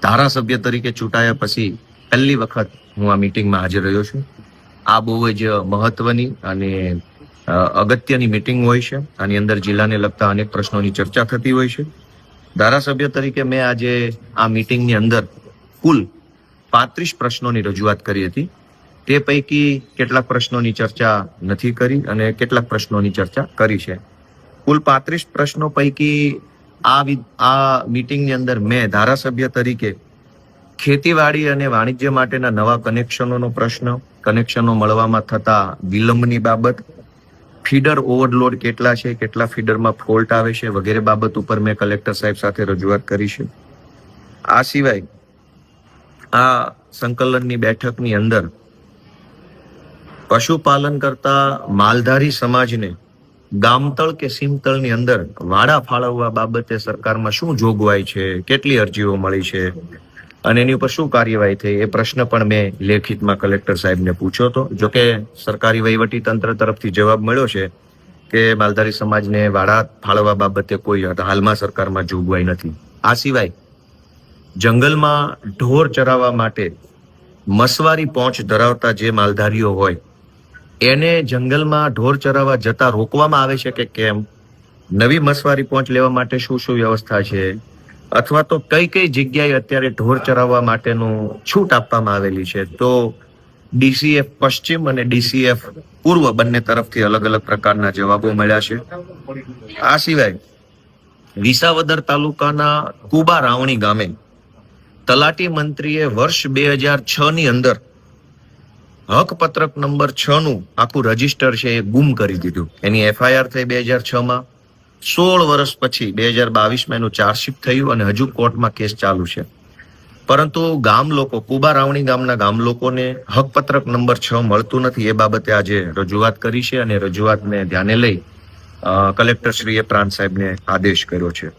ધારાસભ્ય તરીકે ચૂંટાયા પછી પહેલી વખત હું આ મીટિંગમાં હાજર રહ્યો છું. આ બહુ જ મહત્વની અને અગત્યની મીટિંગ હોય છે. આની અંદર જિલ્લાને લગતા અનેક પ્રશ્નોની ચર્ચા થતી હોય છે. ધારાસભ્ય તરીકે મેં આજે આ મીટિંગની અંદર કુલ 35 પ્રશ્નોની રજૂઆત કરી હતી. તે પૈકી કેટલાક પ્રશ્નોની ચર્ચા નથી કરી અને કેટલાક પ્રશ્નોની ચર્ચા કરી છે. કુલ 35 પ્રશ્નો પૈકી આ મીટિંગની અંદર મેં ધારાસભ્ય તરીકે ખેતીવાડી અને વાણિજ્ય માટેના નવા કનેક્શનોનો પ્રશ્ન, કનેક્શનો મળવામાં થતા વિલંબની બાબત, ફીડર ઓવરલોડ કેટલા છે, કેટલા ફીડરમાં ફોલ્ટ આવે છે વગેરે બાબત ઉપર મેં કલેક્ટર સાહેબ સાથે રજૂઆત કરી છે. આ સિવાય આ સંકલનની બેઠકની અંદર પશુપાલન કરતા માલધારી સમાજને ગામતળ કે સીમતળની અંદર વાડા ફાળવવા બાબતે સરકારમાં શું જોગવાઈ છે, કેટલી અરજીઓ મળી છે અને એની ઉપર શું કાર્યવાહી થઈ, એ પ્રશ્ન પણ મેં લેખિતમાં કલેક્ટર સાહેબને પૂછ્યો હતો. જોકે સરકારી વહીવટી તંત્ર તરફથી જવાબ મળ્યો છે કે માલધારી સમાજને વાડા ફાળવવા બાબતે કોઈ હાલમાં સરકારમાં જોગવાઈ નથી. આ સિવાય જંગલમાં ઢોર ચરાવવા માટે મસવારી પહોંચ ધરાવતા જે માલધારીઓ હોય એને જંગલમાં ઢોર ચરાવવા જતા રોકવામાં આવે છે કે કેમ, નવી મસવારી પહોંચ લેવા માટે શું શું વ્યવસ્થા છે, અથવા તો કઈ કઈ જગ્યાએ અત્યારે ઢોર ચરાવવા માટેનું છૂટ આપવામાં આવેલી છે. તો ડીસીએફ પશ્ચિમ અને ડીસીએફ પૂર્વ બંને તરફથી અલગ અલગ પ્રકારના જવાબો મળ્યા છે. આ સિવાય વિસાવદર તાલુકાના કુબા રાવણી ગામે તલાટી મંત્રીએ વર્ષ 2006 ની અંદર હકપત્રક નંબર 6 નું આખું રજીસ્ટર છે એ ગુમ કરી દીધું. એની એફઆઈઆર થઈ 2006માં. 16 વર્ષ પછી 2022માં એનું ચાર્જશીટ થયું અને હજુ કોર્ટમાં કેસ ચાલુ છે. પરંતુ ગામ લોકો, કુબા રાવણી ગામના ગામ લોકોને હકપત્રક નંબર 6 મળતું નથી. એ બાબતે આજે રજૂઆત કરી છે અને રજૂઆતને ધ્યાને લઈ કલેક્ટરશ્રીએ પ્રાંત સાહેબને આદેશ કર્યો છે.